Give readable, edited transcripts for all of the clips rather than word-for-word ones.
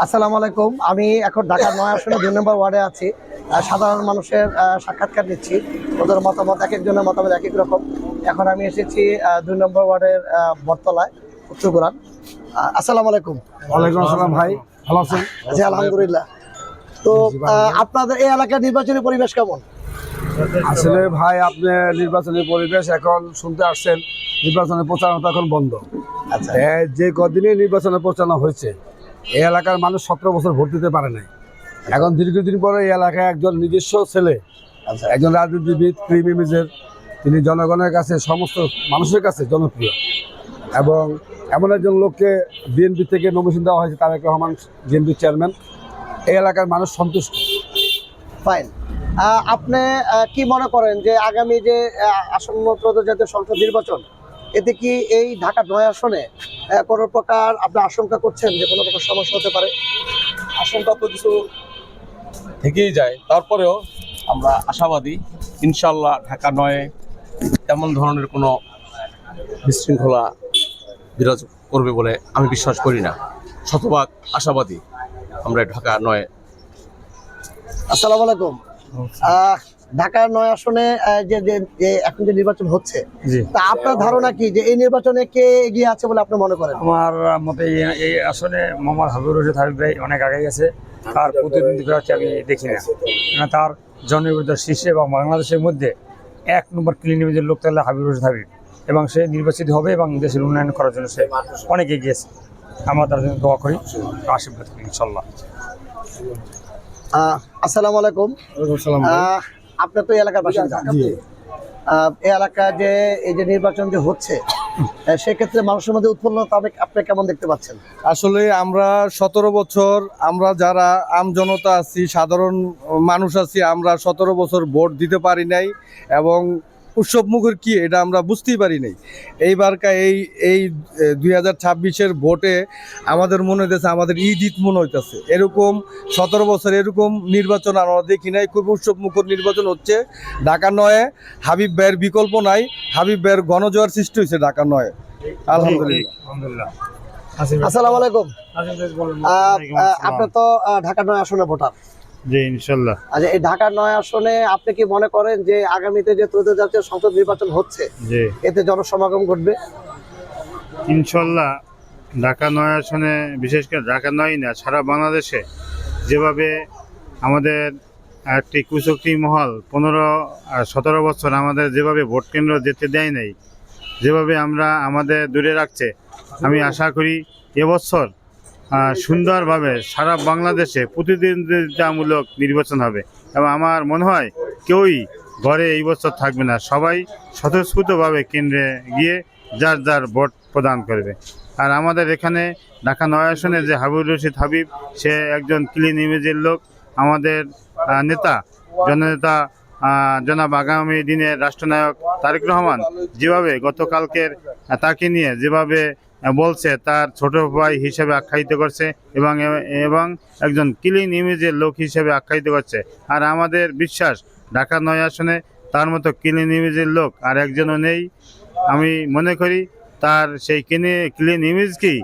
আসসালামু আলাইকুম। আমি এখন ঢাকার ৯ আসনে ২ নম্বর ওয়ার্ডে আছি। সাধারণ মানুষের সাক্ষাৎকার নিচ্ছি। ওদের মতামত, এক একজনের মতামত এক এক রকম। এখন আমি এসেছি ২ নম্বর ওয়ার্ডের বটতলায়, উত্তরগুরান। আসসালামু আলাইকুম। ওয়ালাইকুম আসসালাম ভাই, ভালো আছেন? জি আলহামদুলিল্লাহ। তো আপনাদের এই এলাকার নির্বাচনী পরিবেশ কেমন? আসলে ভাই, আপনি নির্বাচনী পরিবেশ এখন শুনতে আসছেন, নির্বাচনের প্রচারণা এখন বন্ধ। আচ্ছা, যে কদিনে নির্বাচনের প্রচারণা হয়েছে, এই এলাকার মানুষ ১৭ বছর ভোট দিতে পারে নাই। এখন দীর্ঘদিন পরে এই এলাকায় একজন নিজস্ব ছেলে, আচ্ছা, একজন রাজনীতিবিদ, ক্রিম ইমেজের, তিনি জনগণের কাছে, সমস্ত মানুষের কাছে জনপ্রিয়, এবং এমন একজন লোককে বিএনপি থেকে নমিনেশন দেওয়া হয়েছে, তারেক রহমান, বিএনপি চেয়ারম্যান। এই এলাকার মানুষ সন্তুষ্ট। ফাইন। আপনি কি মনে করেন যে আগামী যে আসন্ন ত্রয়োদশ জাতীয় সংসদ নির্বাচন, এতে কি এই ঢাকা ৯ আসনে কোনো প্রকার আপনি আশঙ্কা করছেন যে কোনো প্রকার সমস্যা হতে পারে? আশঙ্কা তো কিছু থেকেই যায়, তারপরেও আমরা আশাবাদী ইনশাল্লাহ ঢাকা ৯ তেমন ধরনের কোনো বিশৃঙ্খলা বিরাজ করবে বলে আমি বিশ্বাস করি না। শতভাগ আশাবাদী আমরা ঢাকা ৯। আসসালামু আলাইকুম। ঢাকার ৯ আসনে যে এখন যে নির্বাচন হচ্ছে, তা আপনার ধারণা কি যে এই নির্বাচনে কে এগিয়ে আছে বলে আপনি মনে করেন? আমার মতে এই আসনে মোহাম্মদ হাবিবুর রশিদ হাবিব ভাই অনেক আগে গেছে। তার প্রতিদ্বন্দ্বী হচ্ছে আমি দেখি না, কেন তার জনবিরোধী শীর্ষে এবং বাংলাদেশের মধ্যে ১ নম্বর ক্লিন ইমেজের লোক তাহলে হাবিবুর রশিদ হাবিব, এবং সে নির্বাচিত হবে এবং দেশের উন্নয়ন করার জন্য সে অনেক এগিয়েছে। আমরা তার জন্য দোয়া করি, আশীর্বাদ করি ইনশাল্লাহ। আসসালামু আলাইকুম। আপনি তো এই এলাকার বাসিন্দা। এই এলাকায় যে এই যে নির্বাচন যে হচ্ছে, সেক্ষেত্রে মানুষের মধ্যে উৎপন্নতা আপনি কেমন দেখতে পাচ্ছেন? আসলে আমরা ১৭ বছর, আমরা যারা আমজনতা আছি, সাধারণ মানুষ আছি, আমরা ১৭ বছর ভোট দিতে পারি নাই, এবং উৎসব মুখের কি এটা আমরা বুঝতেই পারি নাই। এইবারকার এই ২০২৬-এর ভোটে আমাদের মনে হইতেছে আমাদের ঈদ মনে হইতেছে। এরকম ১৭ বছর এরকম নির্বাচন আমরা দেখি নাই। খুব উৎসব মুখর নির্বাচন হচ্ছে ঢাকা ৯-এ। হাবিব ভাইয়ের বিকল্প নাই। হাবিব ভাইয়ের গণজোয়ার সৃষ্টি হয়েছে ঢাকা ৯-এ। আলহামদুলিল্লাহ। আসসালামু আলাইকুম। আপনি তো ঢাকা ৯ আসনে ভোটার। জি ইনশাল্লাহ। আচ্ছা, এই ঢাকা ৯ আসনে আপনি কি মনে করেন যে আগামীতে যে ত্রয়োদশ জাতীয় সংসদ নির্বাচন হচ্ছে, জি এতে জনসমাগম ঘটবে? ইনশাল্লাহ। ঢাকা ৯ আসনে, বিশেষ করে ঢাকা ৯ না, সারা বাংলাদেশে যেভাবে আমাদের একটি কুচক্রি মহল ১৫-১৭ বছর আমাদের যেভাবে ভোট কেন্দ্র যেতে দেয় নাই, যেভাবে আমাদের দূরে রাখছে, আমি আশা করি এবছর সুন্দরভাবে সারা বাংলাদেশে প্রতিদ্বন্দ্বিতামূলক নির্বাচন হবে, এবং আমার মনে হয় কেউই ঘরে এই বছর থাকবে না। সবাই স্বতঃস্ফূর্তভাবে কেন্দ্রে গিয়ে যার যার ভোট প্রদান করবে। আর আমাদের এখানে ঢাকা ৯ আসনে যে হাবিবুর রশিদ হাবিব, সে একজন ক্লিন ইমেজের লোক। আমাদের নেতা, জননেতা, জনাব আগামী দিনের রাষ্ট্রনায়ক তারেক রহমান যেভাবে গতকালকের তাকে নিয়ে যেভাবে বলছে, তার ছোট ভাই হিসেবে আখ্যায়িত করছে, এবং একজন ক্লিন ইমেজের লোক হিসেবে আখ্যায়িত করছে। আর আমাদের বিশ্বাস ঢাকা ৯ আসনে তার মতো ক্লিন ইমেজের লোক আর একজনও নেই। আমি মনে করি তার সেই ক্লিন ইমেজকেই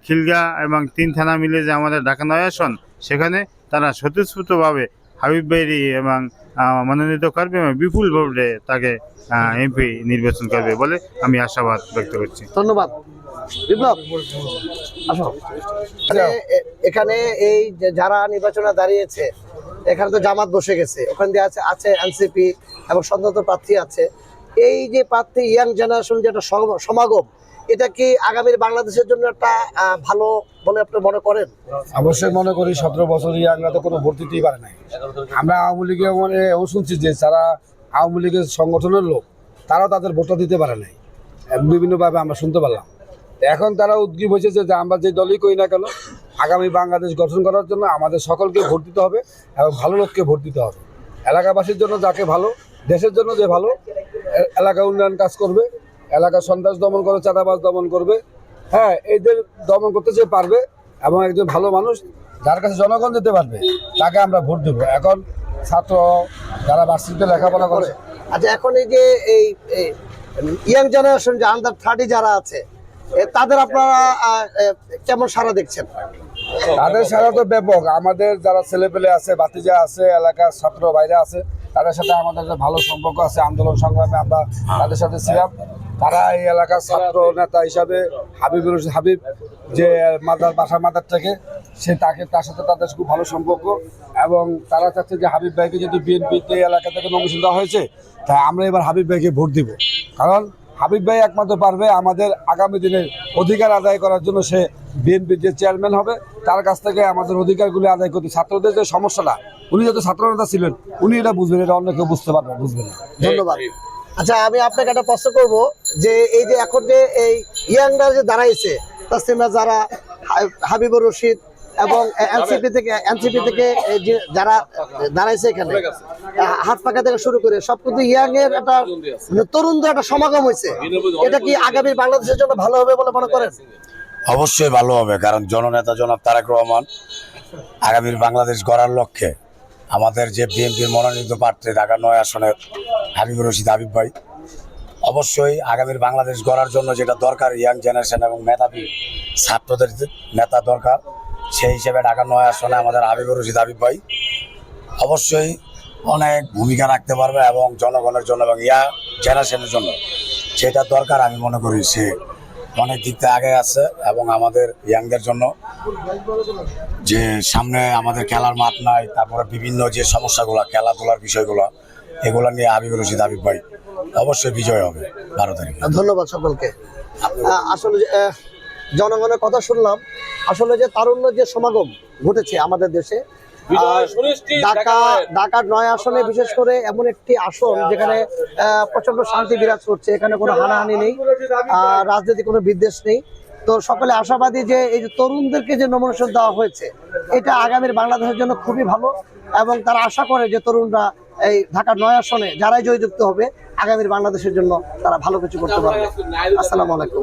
খিলগা এবং ৩ থানা মিলে যে আমাদের ঢাকা ৯ আসন, সেখানে তারা স্বতঃস্ফূর্তভাবে হাবিব ভাইয়েরই এবং মনোনীত করবে এবং বিপুল ভোটে তাকে এমপি নির্বাচন করবে বলে আমি আশাবাদ ব্যক্ত করছি। ধন্যবাদ। বিপ্লব, আসো। এখানে এই যারা নির্বাচনে দাঁড়িয়েছে, এখানে তো জামাত বসে গেছে, ওখান দিয়ে আছে এনসিপি এবং স্বতন্ত্র প্রার্থী আছে। এই যে প্রার্থী ইয়াং জেনারেশন যেটা সমাগম, এটা কি আগামীর বাংলাদেশের জন্য একটা ভালো বলে আপনি মনে করেন? অবশ্যই মনে করি। ১৭ বছর ইয়াংরা তো কোনো ভোট দিতেই পারে নাই। আমরা আওয়ামী লীগে শুনছি যে যারা আওয়ামী লীগের সংগঠনের লোক, তারাও তাদের ভোটটা দিতে পারে নাই, বিভিন্নভাবে আমরা শুনতে পারলাম। এখন তারা উদ্গ্রীব হয়েছে যে আমরা যে দলই করি না কেন, আগামী বাংলাদেশ গঠন করার জন্য আমাদের সকলকে ভোট দিতে হবে, এবং ভালো লোককে ভোট দিতে হবে। এলাকাবাসীর জন্য যাকে ভালো, দেশের জন্য যে ভালো, এলাকা উন্নয়ন কাজ করবে, এলাকার সন্ত্রাস দমন করে, চাঁদাবাজ দমন করবে, হ্যাঁ, এইদের দমন করতে যে পারবে, এবং একজন ভালো মানুষ যার কাছে জনগণ যেতে পারবে, তাকে আমরা ভোট দেবো। এখন ছাত্র যারা ভার্সিটিতে লেখাপড়া করে, আচ্ছা, এখন এই যে এই ইয়াং জেনারেশন যে আন্ডার 30 যারা আছে, তাদের আপনারা কেমন সাড়া দেখছেন? তাদের সারা তো ব্যাপক। আমাদের যারা ছেলেপেলে আছে, ভাতিজা আছে, এলাকার ছাত্র ভাইরা আছে, তাদের সাথে আমাদের একটা ভালো সম্পর্ক আছে। আন্দোলন সংগ্রামে আমরা তাদের সাথে ছিলাম। তারা এই এলাকার ছাত্র নেতা হিসাবে হাবিব যে বাসা মাদার থেকে তার সাথে তাদের খুব ভালো সম্পর্ক, এবং তারা চাচ্ছে যে হাবিব ভাইকে যদি বিএনপিতে এলাকা থেকে নমিনেশন দেওয়া হয়েছে, তাই আমরা এবার হাবিব ভাইকে ভোট দিব। কারণ হাবিব ভাই একমাত্র পারবে আমাদের আগামী দিনের অধিকার আদায় করার জন্য। সে বিএনপির যে চেয়ারম্যান হবে, তার কাছ থেকে আমাদের অধিকারগুলি আদায় করতে। ছাত্রদের যে সমস্যাটা, উনি যত ছাত্র নেতা ছিলেন, উনি এটা বুঝবেন, এটা অন্য কেউ বুঝতে পারবে বুঝবেন না। ধন্যবাদ। আচ্ছা, আমি আপনাকে একটা প্রশ্ন করব যে এই যে এখন যে এই ইয়াংরা যে দাঁড়াইছে, তাসলিমা যারা, হাবিবুর রশিদ এবং এনসিপি থেকে যে যারা দাঁড়াইছে এখানে, হাত পাকা থেকে শুরু করে সব কিন্তু ইয়াং এর একটা তরুণদের একটা সমাগম হয়েছে, এটা কি আগামী বাংলাদেশের জন্য ভালো হবে বলে মনে করেন? অবশ্যই ভালো হবে, কারণ জননেতা জনাব তারেক রহমান আগামীর বাংলাদেশ গড়ার লক্ষ্যে আমাদের যে বিএনপির মনোনীত প্রার্থী ঢাকা ৯ আসনের হাবিবুর রশিদ হাবিব ভাই, অবশ্যই আগামীর বাংলাদেশ গড়ার জন্য যেটা দরকার, ইয়াং জেনারেশন এবং মেধাবী ছাত্রদের নেতা দরকার, সেই হিসেবে ঢাকা ৯ আসনে আমাদের হাবিবুর রশিদ হাবিব ভাই অবশ্যই অনেক ভূমিকা রাখতে পারবে, এবং জনগণের জন্য এবং ইয়াং জেনারেশনের জন্য যেটা দরকার আমি মনে করি সে অনেক দিক থেকে আগে আছে। এবং আমাদের ইয়াংদের জন্য যে সামনে আমাদের খেলার মাঠ নাই, তারপরে বিভিন্ন যে সমস্যাগুলো, খেলাধুলার বিষয়গুলো, এগুলো নিয়ে হাবিবুর রশিদ হাবিব ভাই অবশ্যই বিজয় হবে 12 তারিখে। ধন্যবাদ সকলকে। আসলে জনগণের কথা শুনলাম, আসলে যে তারুণ্য যে সমাগম ঘটেছে আমাদের দেশে, ঢাকা ৯ আসনে বিশেষ করে এমন একটি আসন যেখানে প্রচন্ড শান্তি বিরাজ করছে, এখানে কোনো হানাহানি নেই, রাজনীতি কোনো বিদ্বেষ নেই। তো সকলে আশাবাদী যে এই যে তরুণদেরকে যে নমিনেশন দেওয়া হয়েছে, এটা আগামীর বাংলাদেশের জন্য খুবই ভালো, এবং তারা আশা করে যে তরুণরা এই ঢাকা ৯ আসনে যারাই জয়যুক্ত হবে, আগামীর বাংলাদেশের জন্য তারা ভালো কিছু করতে পারবে। আসসালামু আলাইকুম।